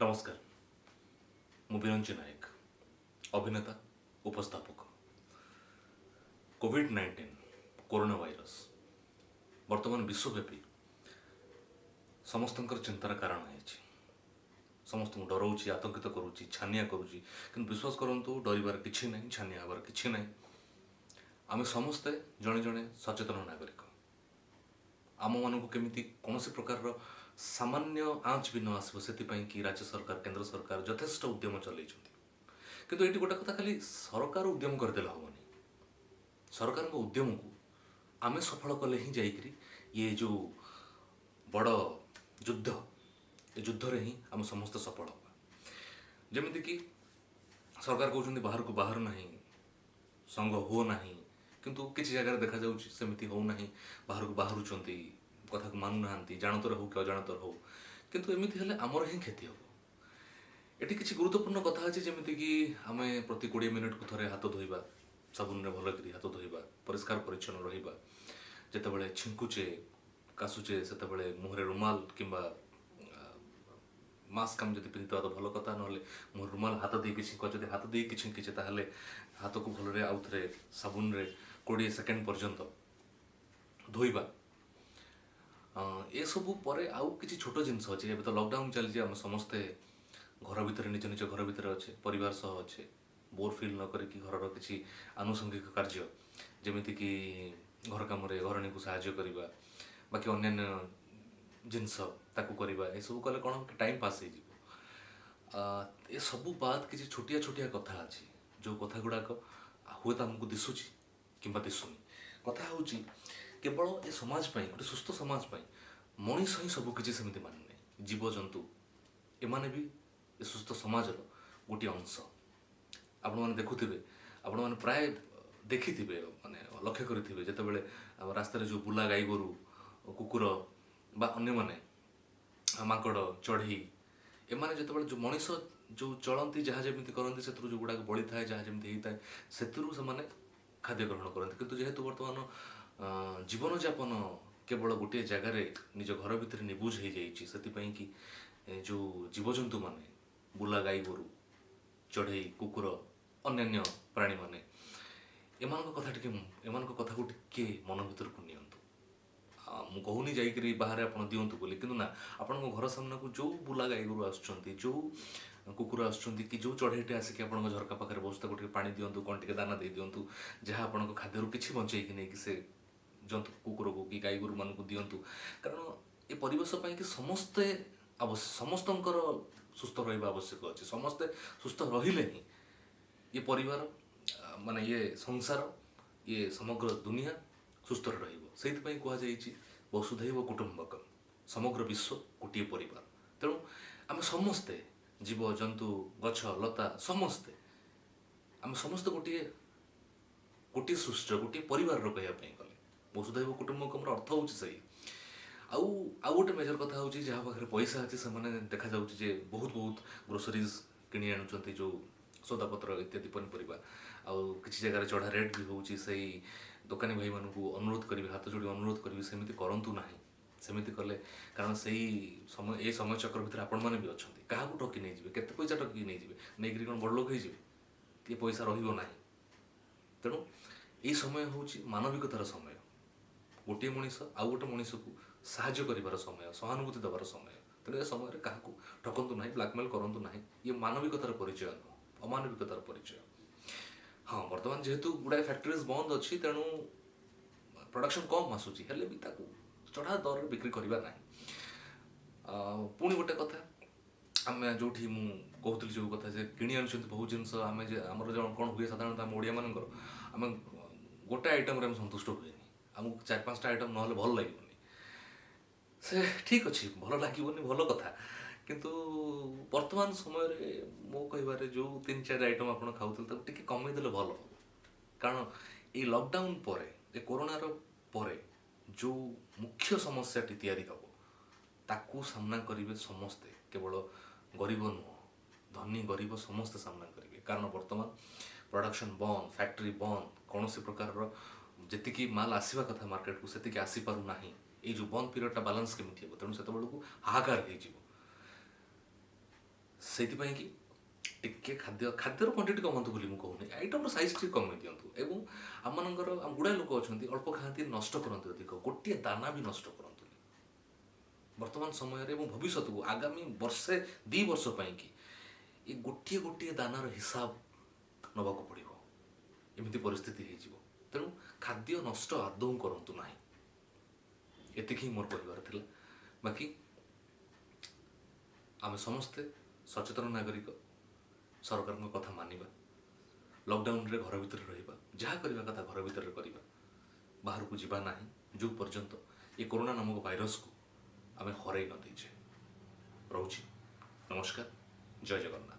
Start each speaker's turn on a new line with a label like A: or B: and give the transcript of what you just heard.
A: नमस्कार मु बिरंची नायक अभिनेता उपस्थापक कोविड-19 कोरोना वायरस वर्तमान विश्वव्यापी समस्त चिंतार कारण है। समस्त डराऊँ आतंकित करुच्ची छानिया करुच्ची कि विश्वास करूँ डरबार कि ना छानिया हबार कि ना। आम समस्ते जड़े जड़े सचेतन नागरिक आम मान केमी कौन प्रकार सामान्य आँच भी न आसो से कि राज्य सरकार केंद्र सरकार यथेष्ट उद्यम चल किंतु ये गोटे कथा खाली सरकार उद्यम करदे हेनी सरकार उद्यम को आम सफल कले ही जाकरी ये जो बड़ युद्ध ये युद्ध रे ही आम समस्त सफल हाँ जमीक कि सरकार कहते बाहर को बाहर ना संग हो ना किंतु किसी जगह देखा जामती हो ना बाहर को बाहर कथा को मानु ना जानतर हो कि अजाणतर हो किंतु एमती हेल्ले आमर ही क्षति हम। ये किसी गुरुत्वपूर्ण कथा अच्छे जमीक कि आम प्रति 20 मिनिट को थे हाथ धोइबा साबुन रे भल कर हाथ धोइबा परिष्कार परिच्छन्न रहिबा जेतेबेले छिंकुचे कासुचे सेतेबेले मुहरे रुमाल किंबा मास्क आम जब पिंधा तो भल कथा ना मुहर रुमाल हाथ दे छिंक जब हाथ दे छिंकिचे ताहले हाथ को भल आउ थे साबुन रे 20 सेकेंड पर्यंत धोइबा ये सबू पर आउ किसी छोट जिनस अच्छे ए तो लॉकडाउन चलती आम समस्ते घर भितर निज निज घर भितर अच्छे परिवार सह अच्छे बोर फिल न करी घर किसी आनुषंगिक कार्य जमीती कि घर कम घरणी को साहाय्य करवा बाकी अन्य जिनस ताकू करवा ये सब कले कौन टाइम पास हो सबू बात किसी छोटिया छोटिया कथा अच्छी जो कथा गुड़ाक हुए तो आमको दिशुची कि दिशुनी कथा हूँ केवल ए समाज गोटे सुस्थ समाज मनीष ही सबकि सेमती मान ना जीवजंतु एमाने भी ए सुस्थ समाजर गोटे अंश आपण मैंने देखुवे आपण मैंने प्राय देखि माने लक्ष्य करेंगे जितेबाला रास्तार जो बुला गाई गोरु कुकुर बा अन्य माने माकड़ चढ़ई एमाने जितेबाला जो मनीष जो चलती जहाँ जमी करती से जो गुड़ाक बड़ी थाए जहाँ जमी होता है से खाद्य ग्रहण करते किंतु जेहेतु बर्तमान जीवन यापन केवल गोटे जगार निज घर भितर निबुझ हो जाती कि जो जीवजंतु माने बुला गाई गोरु चढ़ई कुकुर अन्य प्राणी माने एमान कथा को टिके मन भर को नियंतु मु कहूनी जाइकरी बाहर आप दिंतु बोली कि ना आपण घर सामना को जो बुला गाई गोरु आसुच्चंती जो कुकुर आसुच्चंती कि जो चढ़ईटे आसिक आप झरका पाखे बस गोटे पानी दिंतु कौन टे दाना दे दिंतु जहाँ आप खाद्य किसी बंचेकी नहीं कि से जंतु कुकुर को कि गाई गोरु मान दिंतु कारण ये परिवेश कि समस्ते समस्त सुस्थ रहा आवश्यक अच्छे समस्ते सुस्थ रहिले ही ये परिवार माने ये संसार ये समग्र दुनिया सुस्थ रही कहुई वसुधैव कुटुंबकम समग्र विश्व गोटे परिवार तेणु आम समस्ते जीव जंतु गछ लता समस्ते आम समस्ते गोटे गोटे सृष्टि गोटे परिवार कहवाई गले वसुधैव कुटुंबकम अर्थ हूँ से आउ गोटे मेजर कथा हूँ जहाँ पाखे पैसा अच्छे से देखा जाऊँचे बहुत बहुत ग्रोसरीज किणी आणुंट जो सौदापत्र इत्यादि पनीपरिया आउ किसी जगह चढ़ा रेट भी हूँ से दोकानी भाई मानक अनुरोध करी हाथ जोड़ी अनुरोध करी सेमती करूँ ना सेमती कले कारण से समय ये समय चक्र भितर आपण मैंने भी अच्छा क्या ठकी नहीं जाए केते पैसा ठकी नहीं जाए नहीं कौन बड़ लोक हो पैसा रहा तेणु ये समय हूँ मानविकतार समय गोटे मनीष आउ गोटे मनीष को साहाय्य कर समय सहानुभूति देवार समय तेणु ए समय क्या ठकतु ना ब्लाकमेल करूँ ना ये मानविकतार परिचय नुह अमानविकतार परिचय। हाँ बर्तमान जेहेतु गुड़ाए फैक्ट्रीज बंद अच्छी तेणु प्रोडक्शन कम आसूची हेल्ले भी ताकू चढ़ा दर बिक्री करवा ना पुणी गोटे कथा आम जो कहती जो कथा जे किणी आनुंट बहुत जिनस आम आमर जो कौन हुए साधारणतः आम ओडिया मानकर आम गोटे आइटम सन्तुष्ट हुए आमको 4-5टा आइटम ना भल लगे से ठीक अच्छे भल लगे भल कथा किंतु वर्तमान समय मो कह जो 3-4 आइटम आप खाऊल टे कमेदेले भल कारण ये लॉकडाउन पर ये कोरोनार पर जो मुख्य समस्याटी तैयारी हम ताकू सामना करेंगे समस्ते केवल गरीब नुह धनी गरीब समस्ते सामना करेंगे कारण वर्तमान प्रोडक्शन बंद फैक्ट्री बंद कौन सी प्रकार जी माल आसवा कथा मार्केट को से आसी पारु ना ये जो बंद पीरियडटा बालांस केमी हम तेणु से हाहाकार हो ସେଇଥିପାଇଁ କି ଟିକେ ଖାଦ୍ୟର କ୍ୱାଣ୍ଟିଟି କମାନ୍ତୁ ବୋଲି ମୁଁ କହୁନି, ଆଇଟମ୍ର ସାଇଜ୍ ଟିକେ କମେଇ ଦିଅନ୍ତୁ। ଏବଂ ଆମମାନଙ୍କର ଗୁଡ଼ାଏ ଲୋକ ଅଛନ୍ତି ଅଳ୍ପ ଖାଆନ୍ତି, ନଷ୍ଟ କରନ୍ତି ଅଧିକ, ଗୋଟିଏ ଦାନା ବି ନଷ୍ଟ କରନ୍ତୁନି ବର୍ତ୍ତମାନ ସମୟରେ ଏବଂ ଭବିଷ୍ୟତକୁ ଆଗାମୀ ବର୍ଷେ 2 ବର୍ଷ ପାଇଁକି ଏ ଗୋଟିଏ ଗୋଟିଏ ଦାନାର ହିସାବ ନେବାକୁ ପଡ଼ିବ, ଏମିତି ପରିସ୍ଥିତି ହେଇଯିବ। ତେଣୁ ଖାଦ୍ୟ ନଷ୍ଟ ଆଦୌ କରନ୍ତୁ ନାହିଁ, ଏତିକି ହିଁ ମୋର କହିବାର ଥିଲା। ବାକି ଆମେ ସମସ୍ତେ ସଚେତନ ନାଗରିକ, ସରକାରଙ୍କ କଥା ମାନିବା, ଲକଡାଉନରେ ଘର ଭିତରେ ରହିବା, ଯାହା କରିବା କଥା ଘର ଭିତରେ କରିବା, ବାହାରକୁ ଯିବା ନାହିଁ ଯେଉଁ ପର୍ଯ୍ୟନ୍ତ ଏ କରୋନା ନାମକ ଭାଇରସକୁ ଆମେ ହରାଇ ନ ଦେଇଛେ। ରହୁଛି, ନମସ୍କାର, ଜୟ ଜଗନ୍ନାଥ।